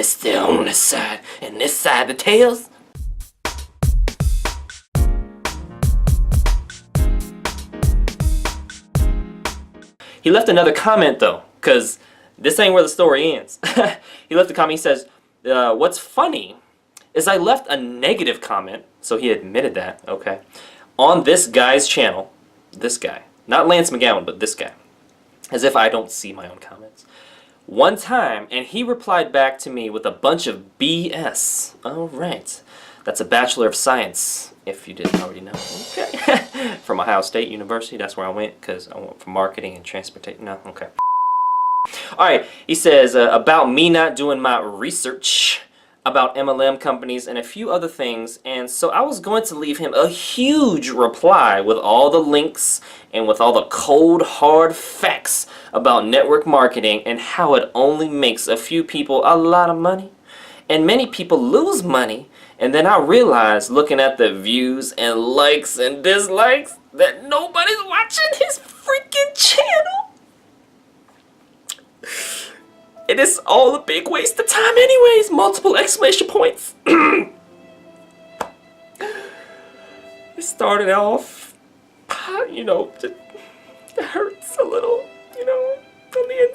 is still on this side, and this side the tails. He left another comment though, because this ain't where the story ends. He left a comment. He says, what's funny is I left a negative comment, so he admitted that, okay, on this guy's channel. This guy. Not Lance McGowan, but this guy. As if I don't see my own comments. One time, and he replied back to me with a bunch of BS. All right. That's a Bachelor of Science, if you didn't already know. Okay. From Ohio State University. That's where I went, because I went for marketing and transportation. No? Okay. Alright, he says, about me not doing my research about MLM companies and a few other things, and so I was going to leave him a huge reply with all the links and with all the cold, hard facts about network marketing and how it only makes a few people a lot of money, and many people lose money. And then I realized, looking at the views and likes and dislikes, that nobody's watching his freaking channel. It is all a big waste of time anyways. Multiple exclamation points. It started off, you know, it hurts a little, you know, on the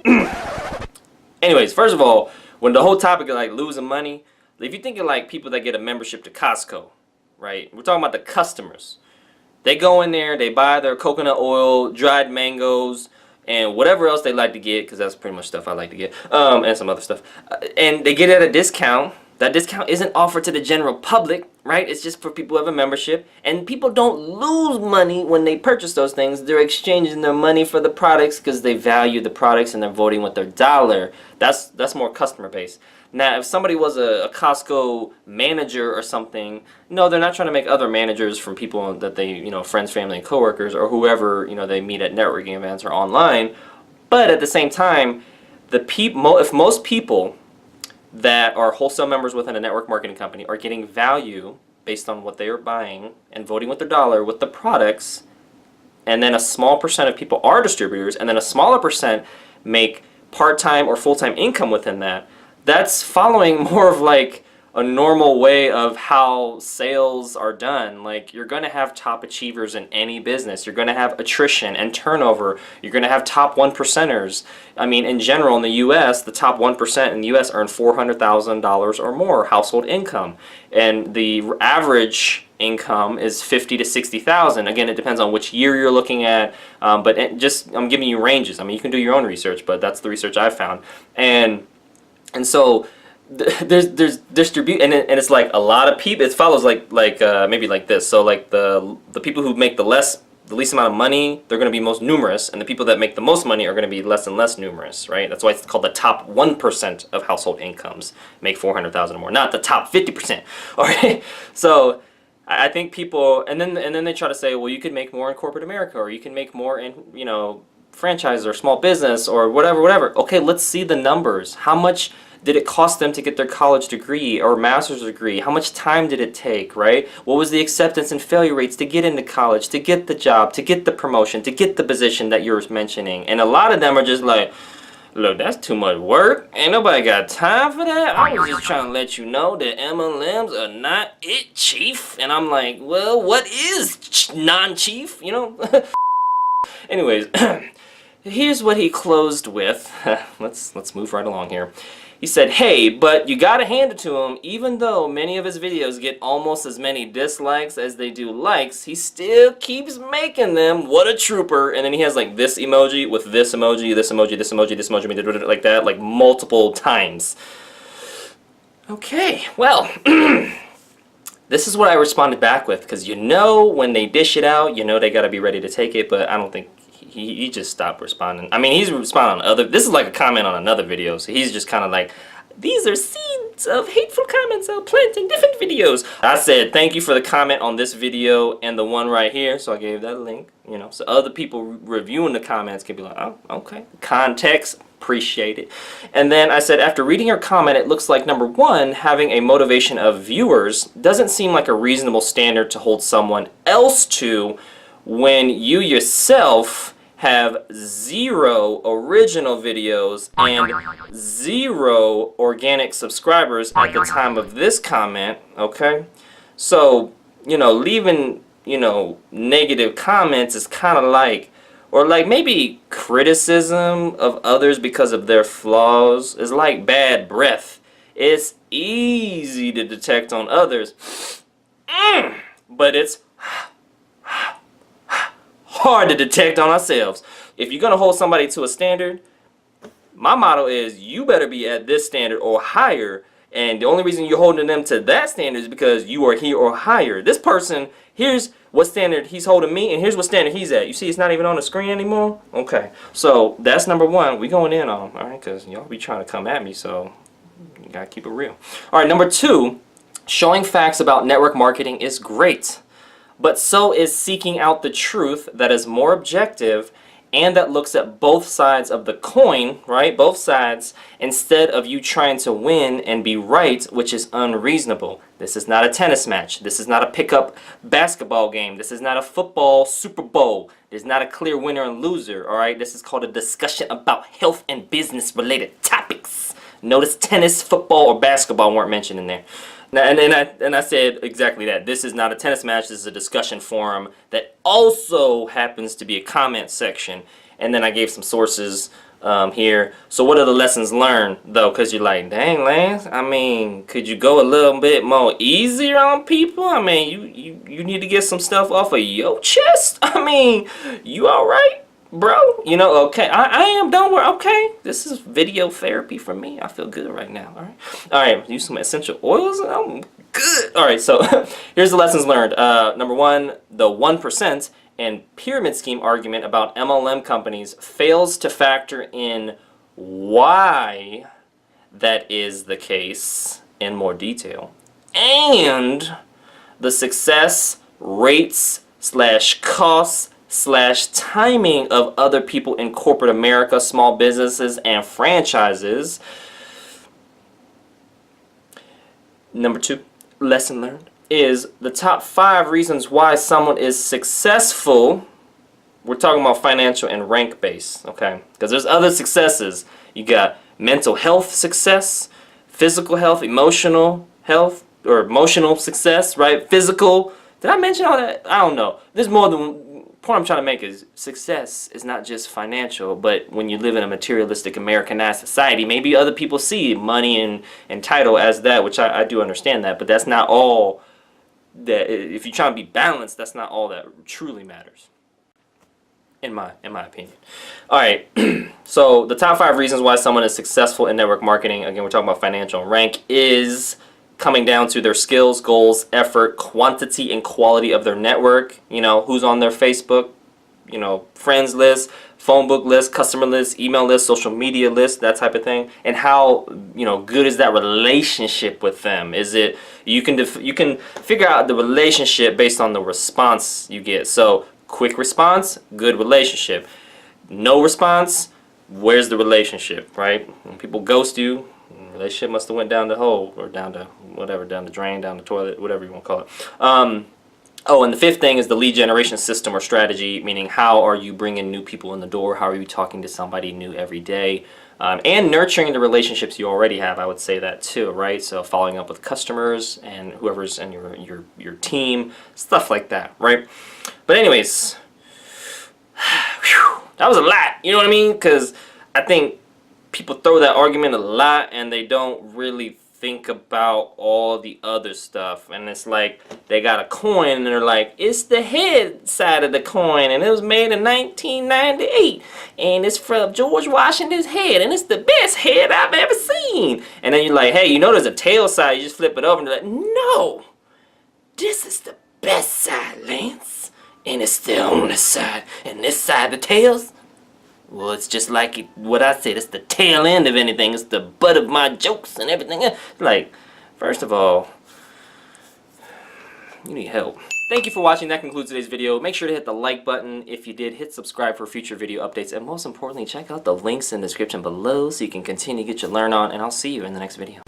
inside. Anyways, first of all, when the whole topic of like losing money, if you think of like people that get a membership to Costco, right? We're talking about the customers. They go in there, they buy their coconut oil, dried mangoes, and whatever else they like to get, because that's pretty much stuff I like to get, and some other stuff. And they get it at a discount. That discount isn't offered to the general public, right? It's just for people who have a membership. And people don't lose money when they purchase those things. They're exchanging their money for the products because they value the products and they're voting with their dollar. That's more customer based. Now, if somebody was a Costco manager or something, no, they're not trying to make other managers from people that they, you know, friends, family, and coworkers, or whoever, you know, they meet at networking events or online. But at the same time, if most people that are wholesale members within a network marketing company are getting value based on what they are buying and voting with their dollar with the products, and then a small percent of people are distributors, and then a smaller percent make part-time or full-time income within that, that's following more of like a normal way of how sales are done. Like, you're going to have top achievers in any business. You're going to have attrition and turnover. You're going to have top 1%ers. I mean, in general, in the U.S., the top 1% in the U.S. earn $400,000 or more household income. And the average income is $50,000 to $60,000. Again, it depends on which year you're looking at. I'm giving you ranges. I mean, you can do your own research, but that's the research I've found. And so there's distribute, and it's like a lot of people. It follows like maybe like this. So like the people who make the least amount of money, they're going to be most numerous, and the people that make the most money are going to be less and less numerous, right? That's why it's called the top 1% of household incomes make $400,000 or more, not the top 50%. All right, so I think people, and then they try to say, well, you could make more in corporate America, or you can make more in, you know, franchise or small business or whatever. Okay, let's see the numbers. How much did it cost them to get their college degree or master's degree? How much time did it take, right? What was the acceptance and failure rates to get into college, to get the job, to get the promotion, to get the position that you're mentioning? And a lot of them are just like, look, that's too much work. Ain't nobody got time for that. I was just trying to let you know that MLMs are not it, chief. And I'm like, well, what is non-chief, you know? Anyways, here's what he closed with. Let's move right along here. He said, hey, but you gotta hand it to him, even though many of his videos get almost as many dislikes as they do likes, he still keeps making them. What a trooper. And then he has like this emoji with this emoji, this emoji, this emoji, this emoji, like that, like multiple times. Okay, well, this is what I responded back with, because you know when they dish it out, you know they gotta be ready to take it, but I don't think he just stopped responding. I mean, he's responding on other, this is like a comment on another video, so he's just kind of like, these are seeds of hateful comments I'll plant in different videos. I said, thank you for the comment on this video and the one right here, so I gave that a link, you know, so other people reviewing the comments can be like, oh, okay, context, appreciate it. And then I said, after reading your comment, it looks like, number one, having a motivation of viewers doesn't seem like a reasonable standard to hold someone else to when you yourself have 0 original videos and 0 organic subscribers at the time of this comment, okay? So, you know, leaving, you know, negative comments is kind of like, or like maybe criticism of others because of their flaws is like bad breath. It's easy to detect on others, but it's hard to detect on ourselves. If you're going to hold somebody to a standard, my motto is you better be at this standard or higher. And the only reason you're holding them to that standard is because you are here or higher. This person, here's what standard he's holding me, and here's what standard he's at. You see it's not even on the screen anymore? Okay. So that's number one. We going in on, all right? Because y'all be trying to come at me, so you got to keep it real. All right, number 2, showing facts about network marketing is great. But so is seeking out the truth that is more objective and that looks at both sides of the coin, right? Both sides, instead of you trying to win and be right, which is unreasonable. This is not a tennis match. This is not a pickup basketball game. This is not a football Super Bowl. There's not a clear winner and loser, all right? This is called a discussion about health and business related topics. Notice tennis, football, or basketball weren't mentioned in there. Now, and I said exactly that. This is not a tennis match. This is a discussion forum that also happens to be a comment section. And then I gave some sources here. So what are the lessons learned, though? Because you're like, dang, Lance, I mean, could you go a little bit more easier on people? I mean, you need to get some stuff off of your chest? I mean, you all right? Bro, you know, okay, I am, don't worry, okay, this is video therapy for me. I feel good right now, all right, use some essential oils, and I'm good. All right, so here's the lessons learned. Number 1, the 1% and pyramid scheme argument about MLM companies fails to factor in why that is the case in more detail, and the success rates / costs / timing of other people in corporate America, small businesses, and franchises. Number 2, lesson learned, is the top 5 reasons why someone is successful. We're talking about financial and rank base, okay? Because there's other successes. You got mental health success, physical health, emotional health, or emotional success, right? Physical. Did I mention all that? I don't know. There's more than... point I'm trying to make is success is not just financial, but when you live in a materialistic Americanized society, maybe other people see money and title as that, which I do understand that, but that's not all that. If you're trying to be balanced, that's not all that truly matters, in my opinion. All right, so the top 5 reasons why someone is successful in network marketing, again, we're talking about financial and rank, is coming down to their skills, goals, effort, quantity, and quality of their network. You know, who's on their Facebook, you know, friends list, phone book list, customer list, email list, social media list, that type of thing. And how, you know, good is that relationship with them? Is it, you can figure out the relationship based on the response you get. So quick response, good relationship. No response, where's the relationship, right? When people ghost you, relationship must have went down the hole, or down to whatever, down the drain, down the toilet, whatever you want to call it. Oh, and the 5th thing is the lead generation system or strategy, meaning how are you bringing new people in the door? How are you talking to somebody new every day? And nurturing the relationships you already have, I would say that too, right? So following up with customers and whoever's in your team, stuff like that, right? But anyways, that was a lot, you know what I mean? Because I think people throw that argument a lot and they don't really think about all the other stuff. And it's like they got a coin and they're like, it's the head side of the coin and it was made in 1998 and it's from George Washington's head and it's the best head I've ever seen. And then you're like, hey, you know there's a tail side, you just flip it over and they're like, no, this is the best side, Lance, and it's the only side, and this side, the tails, well, it's just like what I said. It's the tail end of anything. It's the butt of my jokes and everything. Like, first of all, you need help. Thank you for watching. That concludes today's video. Make sure to hit the like button. If you did, hit subscribe for future video updates. And most importantly, check out the links in the description below so you can continue to get your learn on. And I'll see you in the next video.